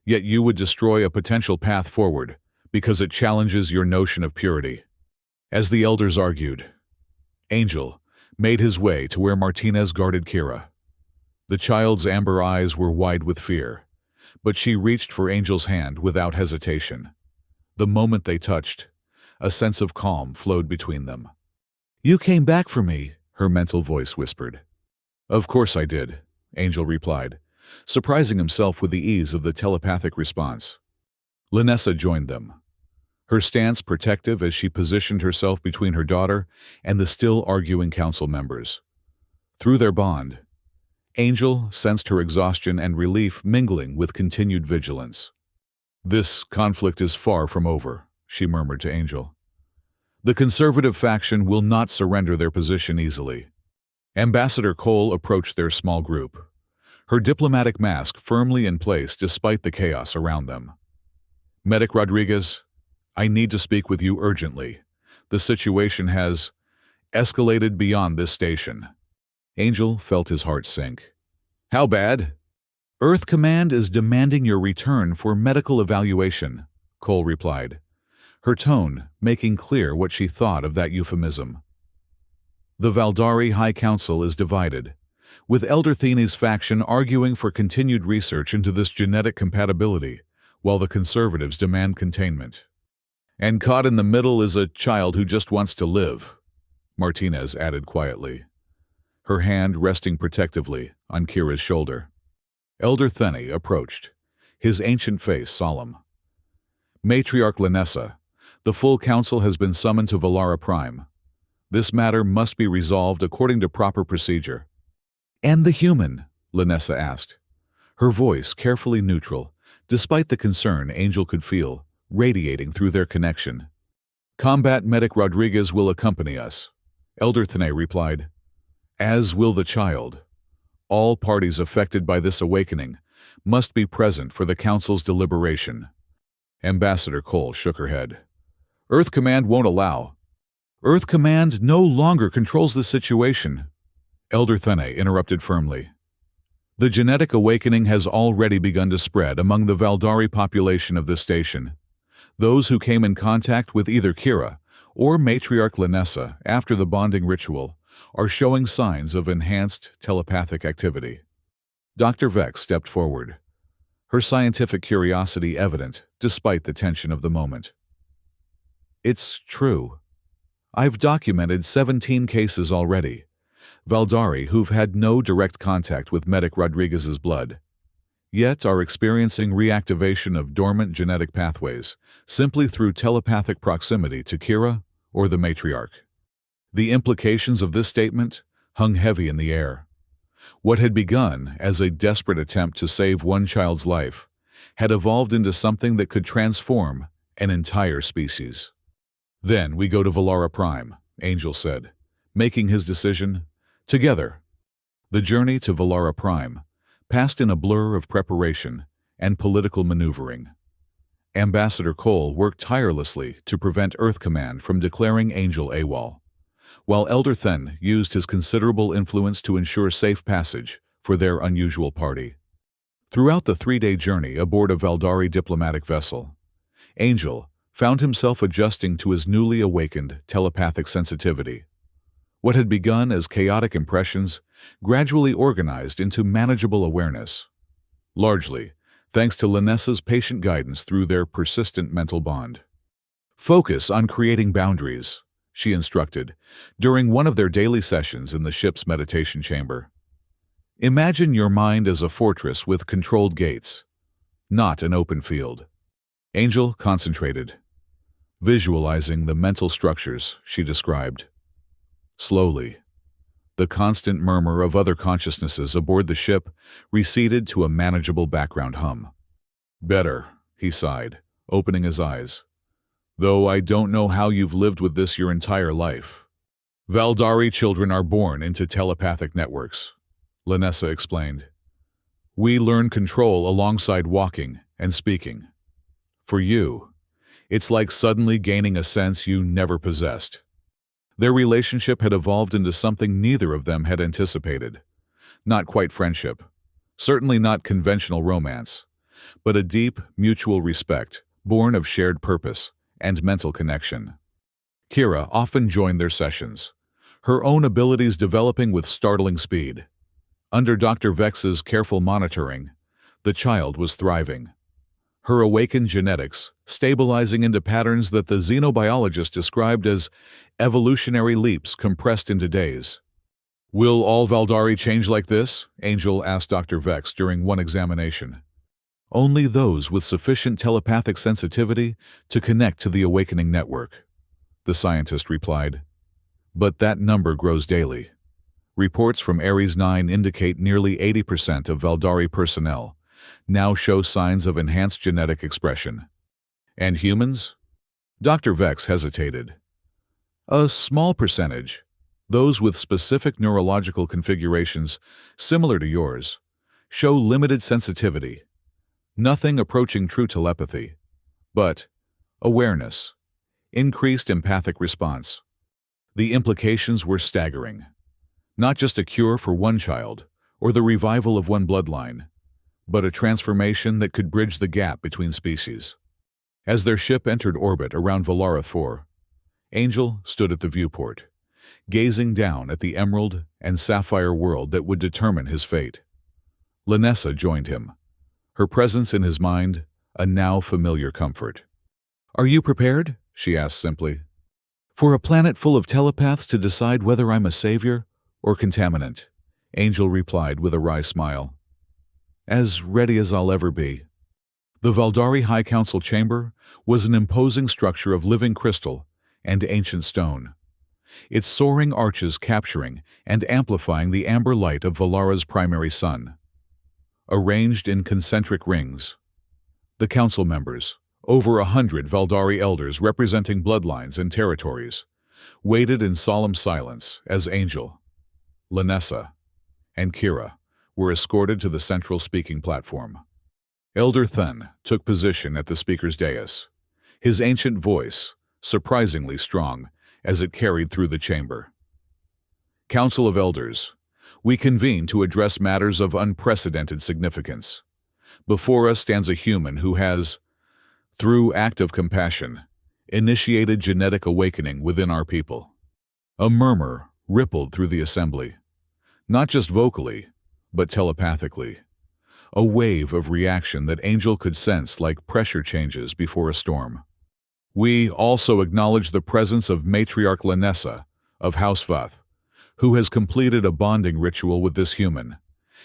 Yet you would destroy a potential path forward because it challenges your notion of purity." As the elders argued, Angel made his way to where Martinez guarded Kira. The child's amber eyes were wide with fear, but she reached for Angel's hand without hesitation. The moment they touched, a sense of calm flowed between them. "You came back for me," her mental voice whispered. "Of course I did," Angel replied, surprising himself with the ease of the telepathic response. Lanessa joined them, her stance protective as she positioned herself between her daughter and the still arguing council members. Through their bond, Angel sensed her exhaustion and relief mingling with continued vigilance. "This conflict is far from over," she murmured to Angel. "The conservative faction will not surrender their position easily." Ambassador Cole approached their small group, her diplomatic mask firmly in place despite the chaos around them. "Medic Rodriguez, I need to speak with you urgently. The situation has escalated beyond this station." Angel felt his heart sink. "How bad?" "Earth Command is demanding your return for medical evaluation," Cole replied, her tone making clear what she thought of that euphemism. The Valdari High Council is divided, with Elder Thene's faction arguing for continued research into this genetic compatibility, while the conservatives demand containment. "And caught in the middle is a child who just wants to live," Martinez added quietly, her hand resting protectively on Kira's shoulder. Elder Thene approached, his ancient face solemn. "Matriarch Lanessa, the full council has been summoned to Valara Prime. This matter must be resolved according to proper procedure." "And the human?" Lanessa asked, her voice carefully neutral, despite the concern Angel could feel radiating through their connection. "Combat Medic Rodriguez will accompany us," Elder Thene replied. "As will the child. All parties affected by this awakening must be present for the Council's deliberation." Ambassador Cole shook her head. "Earth Command won't allow." "Earth Command no longer controls the situation," Elder Thene interrupted firmly. "The genetic awakening has already begun to spread among the Valdari population of this station. Those who came in contact with either Kira or Matriarch Lanessa after the bonding ritual are showing signs of enhanced telepathic activity." Dr. Vex stepped forward, her scientific curiosity evident despite the tension of the moment. "It's true. I've documented 17 cases already, Valdari who've had no direct contact with Medic Rodriguez's blood. yet are experiencing reactivation of dormant genetic pathways simply through telepathic proximity to Kira or the matriarch. The implications of this statement hung heavy in the air. What had begun as a desperate attempt to save one child's life had evolved into something that could transform an entire species. Then we go to Valara Prime, Angel said, making his decision together. The journey to Valara Prime passed in a blur of preparation and political maneuvering. Ambassador Cole worked tirelessly to prevent Earth Command from declaring Angel AWOL, while Elder Then used his considerable influence to ensure safe passage for their unusual party. Throughout the 3-day journey aboard a Valdari diplomatic vessel, Angel found himself adjusting to his newly awakened telepathic sensitivity. What had begun as chaotic impressions gradually organized into manageable awareness, largely thanks to Linessa's patient guidance through their persistent mental bond. Focus on creating boundaries, she instructed during one of their daily sessions in the ship's meditation chamber. Imagine your mind as a fortress with controlled gates, not an open field. Angel concentrated, visualizing the mental structures she described. Slowly, the constant murmur of other consciousnesses aboard the ship receded to a manageable background hum. Better, he sighed, opening his eyes. Though I don't know how you've lived with this your entire life. Valdari children are born into telepathic networks, Linessa explained. We learn control alongside walking and speaking. For you, it's like suddenly gaining a sense you never possessed. Their relationship had evolved into something neither of them had anticipated. Not quite friendship, certainly not conventional romance, but a deep, mutual respect born of shared purpose and mental connection. Kira often joined their sessions, her own abilities developing with startling speed. Under Dr. Vex's careful monitoring, the child was thriving. Her awakened genetics stabilizing into patterns that the xenobiologist described as evolutionary leaps compressed into days. Will all Valdari change like this? Angel asked Dr. Vex during one examination. Only those with sufficient telepathic sensitivity to connect to the awakening network, the scientist replied. But that number grows daily. Reports from Ares 9 indicate nearly 80% of Valdari personnel now show signs of enhanced genetic expression. And humans? Dr. Vex hesitated. A small percentage, those with specific neurological configurations similar to yours, show limited sensitivity. Nothing approaching true telepathy, but awareness, increased empathic response. The implications were staggering. Not just a cure for one child or the revival of one bloodline, but a transformation that could bridge the gap between species. As their ship entered orbit around Valara 4, Angel stood at the viewport, gazing down at the emerald and sapphire world that would determine his fate. Linessa joined him, her presence in his mind a now familiar comfort. Are you prepared? She asked simply. For a planet full of telepaths to decide whether I'm a savior or contaminant, Angel replied with a wry smile. As ready as I'll ever be. The Valdari High Council chamber was an imposing structure of living crystal and ancient stone, its soaring arches capturing and amplifying the amber light of Valara's primary sun. Arranged in concentric rings, the council members, over 100 Valdari elders representing bloodlines and territories, waited in solemn silence as Angel, Linessa, and Kira were escorted to the central speaking platform. Elder Then took position at the speaker's dais, his ancient voice surprisingly strong as it carried through the chamber. Council of Elders, we convene to address matters of unprecedented significance. Before us stands a human who has, through act of compassion, initiated genetic awakening within our people. A murmur rippled through the assembly, not just vocally, but telepathically, a wave of reaction that Angel could sense like pressure changes before a storm. We also acknowledge the presence of Matriarch Linessa of House Vath, who has completed a bonding ritual with this human,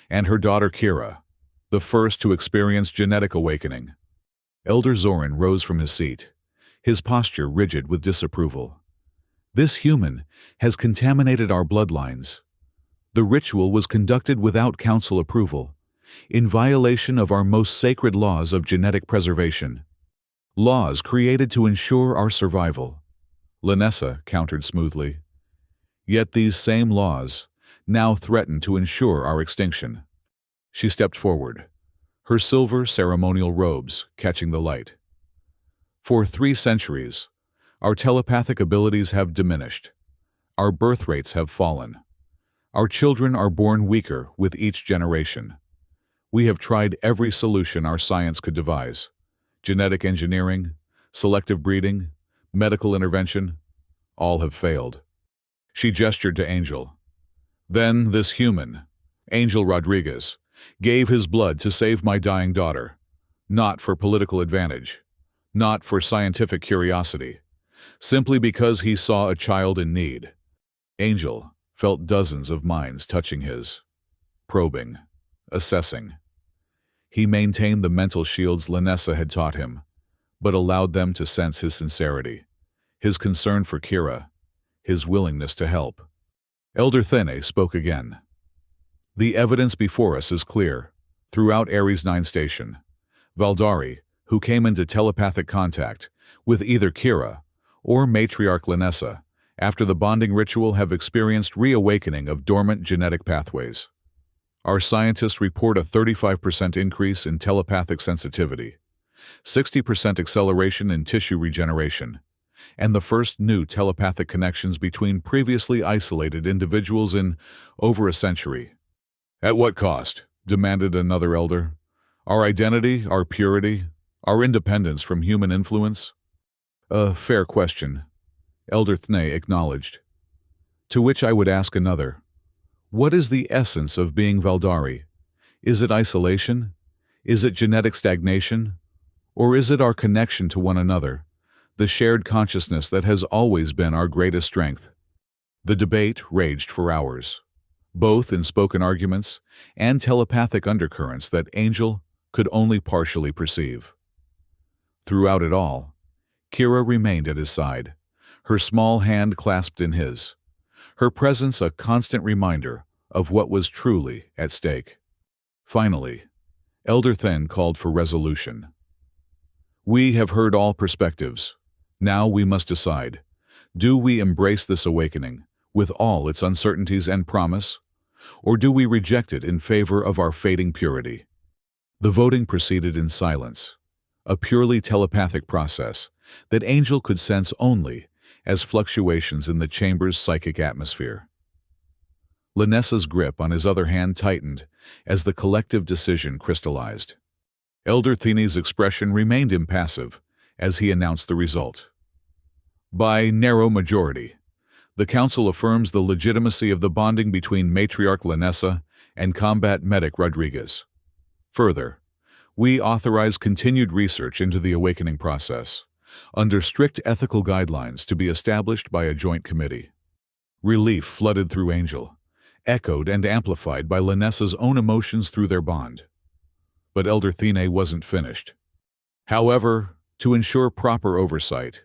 and her daughter Kira, the first to experience genetic awakening. Elder Zoran rose from his seat, his posture rigid with disapproval. This human has contaminated our bloodlines. The ritual was conducted without council approval, in violation of our most sacred laws of genetic preservation. Laws created to ensure our survival. Lanessa countered smoothly. Yet these same laws now threaten to ensure our extinction. She stepped forward, her silver ceremonial robes catching the light. For 3 centuries, our telepathic abilities have diminished. Our birth rates have fallen. Our children are born weaker with each generation. We have tried every solution our science could devise. Genetic engineering, selective breeding, medical intervention, all have failed. She gestured to Angel. Then this human, Angel Rodriguez, gave his blood to save my dying daughter, not for political advantage, not for scientific curiosity, simply because he saw a child in need. Angel felt dozens of minds touching his, probing, assessing. He maintained the mental shields Lanessa had taught him, but allowed them to sense his sincerity, his concern for Kira, his willingness to help. Elder Thene spoke again. The evidence before us is clear. Throughout Ares 9 Station, Valdari, who came into telepathic contact with either Kira or Matriarch Lanessa after the bonding ritual, have experienced reawakening of dormant genetic pathways. Our scientists report a 35% increase in telepathic sensitivity, 60% acceleration in tissue regeneration, and the first new telepathic connections between previously isolated individuals in over a century. At what cost? Demanded another elder. Our identity, our purity, our independence from human influence? A fair question, Elder Thne acknowledged. To which I would ask another. What is the essence of being Valdari? Is it isolation? Is it genetic stagnation? Or is it our connection to one another, the shared consciousness that has always been our greatest strength? The debate raged for hours, both in spoken arguments and telepathic undercurrents that Angel could only partially perceive. Throughout it all, Kira remained at his side, her small hand clasped in his, her presence a constant reminder of what was truly at stake. Finally, Elder Then called for resolution. We have heard all perspectives. Now we must decide. Do we embrace this awakening, with all its uncertainties and promise, or do we reject it in favor of our fading purity? The voting proceeded in silence, a purely telepathic process that Angel could sense only as fluctuations in the chamber's psychic atmosphere. Lanessa's grip on his other hand tightened as the collective decision crystallized. Elder Thene's expression remained impassive as he announced the result. By narrow majority, the Council affirms the legitimacy of the bonding between Matriarch Lanessa and Combat Medic Rodriguez. Further, we authorize continued research into the awakening process, under strict ethical guidelines to be established by a joint committee. Relief flooded through Angel, echoed and amplified by Lanessa's own emotions through their bond. But Elder Thene wasn't finished. However, to ensure proper oversight,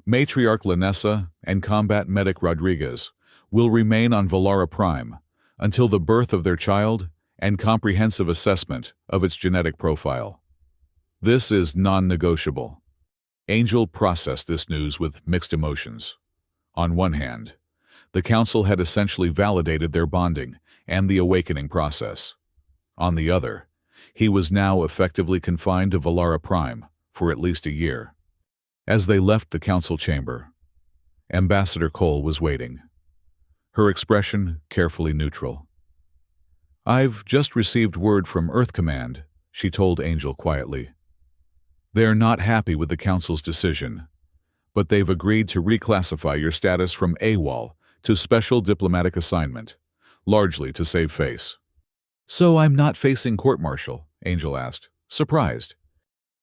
Matriarch Lanessa and Combat Medic Rodriguez will remain on Valara Prime until the birth of their child and comprehensive assessment of its genetic profile. This is non-negotiable. Angel processed this news with mixed emotions. On one hand, the Council had essentially validated their bonding and the awakening process. On the other, he was now effectively confined to Valara Prime for at least a year. As they left the Council chamber, Ambassador Cole was waiting, her expression carefully neutral. I've just received word from Earth Command, she told Angel quietly. They're not happy with the Council's decision, but they've agreed to reclassify your status from AWOL to Special Diplomatic Assignment, largely to save face. So I'm not facing court-martial, Angel asked, surprised.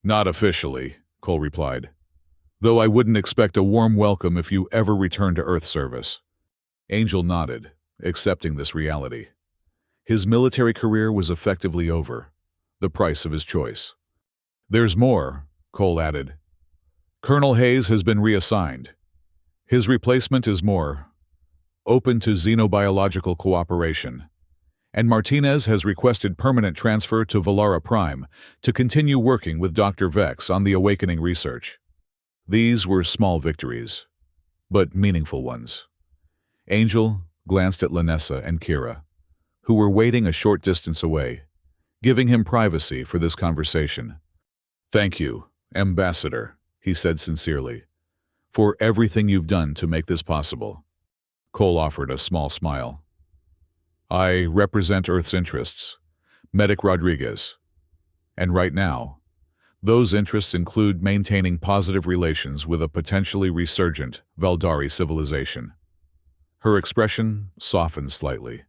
Not officially, Cole replied, though I wouldn't expect a warm welcome if you ever return to Earth service. Angel nodded, accepting this reality. His military career was effectively over. the price of his choice. "There's more," Cole added. "Colonel Hayes has been reassigned. His replacement is more open to xenobiological cooperation, and Martinez has requested permanent transfer to Valara Prime to continue working with Dr. Vex on the awakening research." These were small victories, but meaningful ones. Angel glanced at Lanessa and Kira, who were waiting a short distance away, giving him privacy for this conversation. "Thank you, Ambassador," he said sincerely, "for everything you've done to make this possible." Cole offered a small smile. "I represent Earth's interests, Medic Rodriguez, and right now, those interests include maintaining positive relations with a potentially resurgent Valdari civilization." Her expression softened slightly.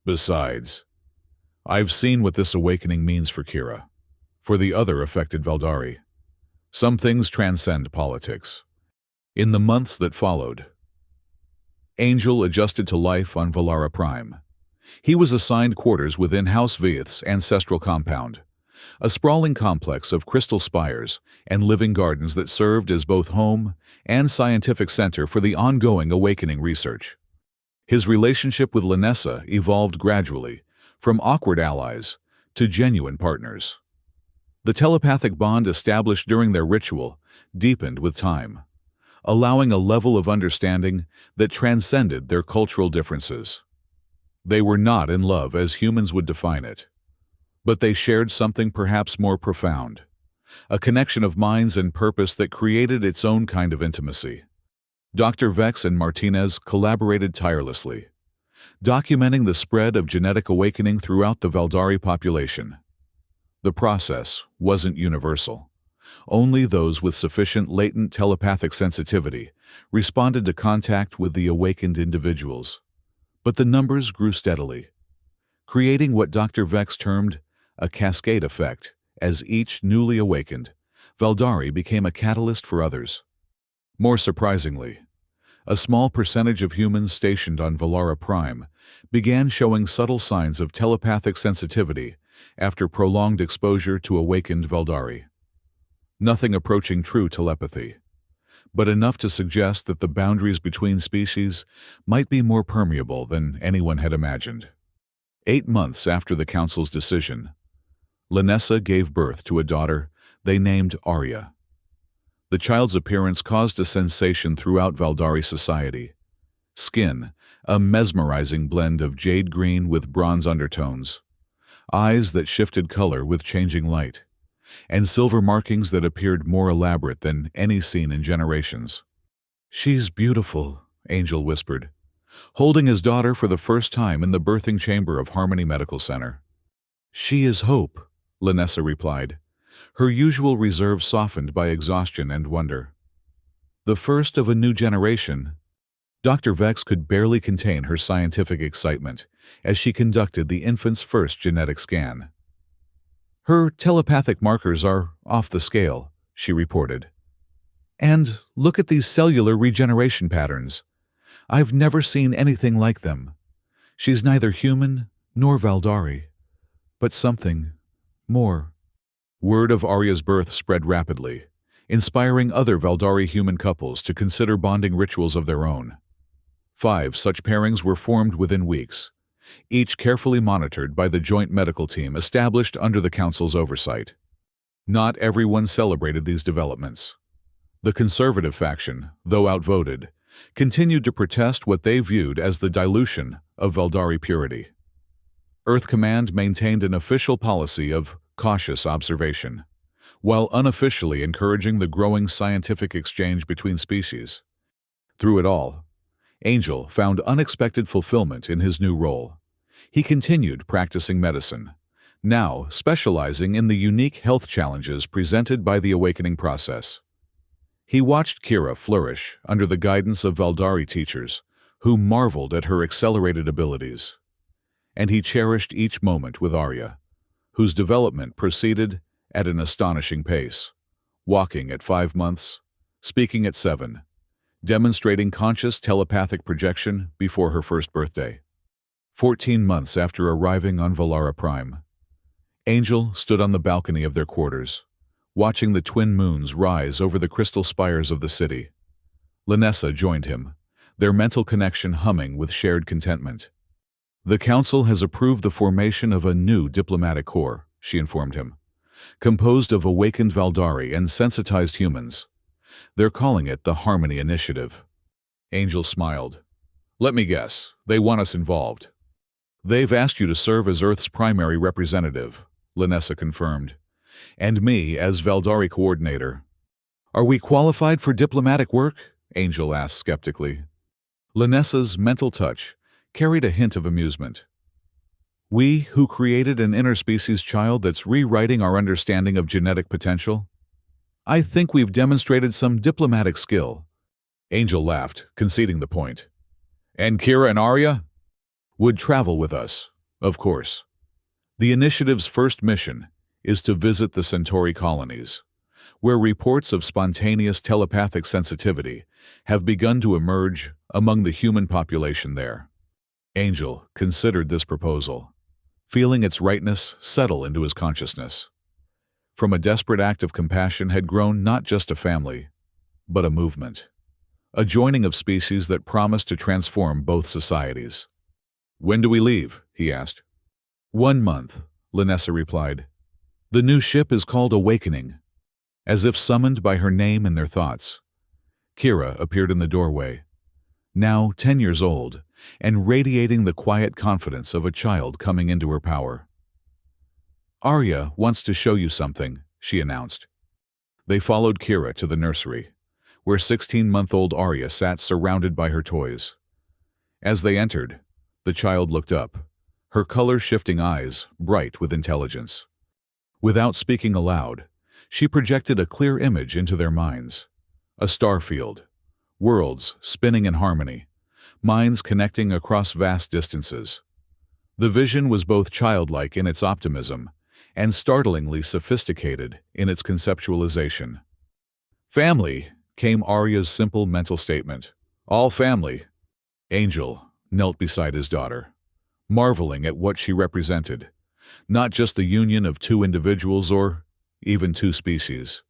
"Besides, I've seen what this awakening means for Kira, for the other affected Valdari. Some things transcend politics." In the months that followed, Angel adjusted to life on Valara Prime. He was assigned quarters within House Veith's ancestral compound, a sprawling complex of crystal spires and living gardens that served as both home and scientific center for the ongoing awakening research. His relationship with Lanessa evolved gradually, from awkward allies to genuine partners. The telepathic bond established during their ritual deepened with time, allowing a level of understanding that transcended their cultural differences. They were not in love as humans would define it, but they shared something perhaps more profound, a connection of minds and purpose that created its own kind of intimacy. Dr. Vex and Martinez collaborated tirelessly, documenting the spread of genetic awakening throughout the Valdari population. The process wasn't universal. Only those with sufficient latent telepathic sensitivity responded to contact with the awakened individuals. But the numbers grew steadily, creating what Dr. Vex termed a cascade effect. As each newly awakened Valdari became a catalyst for others. More surprisingly, a small percentage of humans stationed on Valara Prime began showing subtle signs of telepathic sensitivity after prolonged exposure to awakened Valdari. Nothing approaching true telepathy, but enough to suggest that the boundaries between species might be more permeable than anyone had imagined. 8 months after the Council's decision, Lanessa gave birth to a daughter they named Arya. The child's appearance caused a sensation throughout Valdari society. Skin, a mesmerizing blend of jade green with bronze undertones, eyes that shifted color with changing light, and silver markings that appeared more elaborate than any seen in generations. "She's beautiful," Angel whispered, holding his daughter for the first time in the birthing chamber of Harmony Medical Center. "She is hope," Lanessa replied, her usual reserve softened by exhaustion and wonder. "The first of a new generation." Dr. Vex could barely contain her scientific excitement as she conducted the infant's first genetic scan. "Her telepathic markers are off the scale," she reported. "And look at these cellular regeneration patterns. I've never seen anything like them. She's neither human nor Valdari, but something more." Word of Arya's birth spread rapidly, inspiring other Valdari human couples to consider bonding rituals of their own. 5 such pairings were formed within weeks, each carefully monitored by the joint medical team established under the Council's oversight. Not everyone celebrated these developments. The conservative faction, though outvoted, continued to protest what they viewed as the dilution of Valdari purity. Earth Command maintained an official policy of cautious observation, while unofficially encouraging the growing scientific exchange between species. Through it all, Angel found unexpected fulfillment in his new role. He continued practicing medicine, now specializing in the unique health challenges presented by the awakening process. He watched Kira flourish under the guidance of Valdari teachers, who marveled at her accelerated abilities. And he cherished each moment with Arya, whose development proceeded at an astonishing pace, walking at 5 months, speaking at 7, demonstrating conscious telepathic projection before her first birthday. 14 months after arriving on Valara Prime, Angel stood on the balcony of their quarters, watching the twin moons rise over the crystal spires of the city. Lanessa joined him, their mental connection humming with shared contentment. "The Council has approved the formation of a new diplomatic corps," she informed him, "composed of awakened Valdari and sensitized humans. They're calling it the Harmony Initiative." Angel smiled. "Let me guess, they want us involved." "They've asked you to serve as Earth's primary representative," Lanessa confirmed, "and me as Valdari coordinator." "Are we qualified for diplomatic work?" Angel asked skeptically. Lanessa's mental touch carried a hint of amusement. "We who created an interspecies child that's rewriting our understanding of genetic potential? I think we've demonstrated some diplomatic skill." Angel laughed, conceding the point. "And Kira and Arya?" "Would travel with us, of course. The initiative's first mission is to visit the Centauri colonies, where reports of spontaneous telepathic sensitivity have begun to emerge among the human population there." Angel considered this proposal, feeling its rightness settle into his consciousness. From a desperate act of compassion had grown not just a family, but a movement, a joining of species that promised to transform both societies. "When do we leave?" he asked. "1 month," Lanessa replied. "The new ship is called Awakening." As if summoned by her name in their thoughts, Kira appeared in the doorway, now 10 years old, and radiating the quiet confidence of a child coming into her power. "Arya wants to show you something," she announced. They followed Kira to the nursery, where 16-month-old Arya sat surrounded by her toys. As they entered, the child looked up, her color-shifting eyes bright with intelligence. Without speaking aloud, she projected a clear image into their minds. A star field, worlds spinning in harmony, minds connecting across vast distances. The vision was both childlike in its optimism and startlingly sophisticated in its conceptualization. "Family," came Arya's simple mental statement. "All family." Angel knelt beside his daughter, marveling at what she represented, not just the union of two individuals or even two species,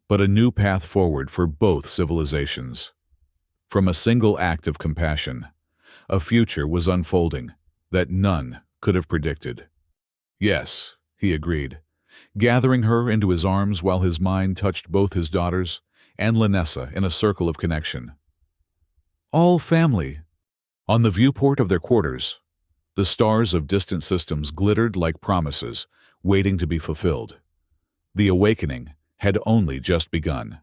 but a new path forward for both civilizations. From a single act of compassion, a future was unfolding that none could have predicted. "Yes," he agreed, gathering her into his arms while his mind touched both his daughters and Lanessa in a circle of connection. "All family." On the viewport of their quarters, the stars of distant systems glittered like promises waiting to be fulfilled. The awakening had only just begun.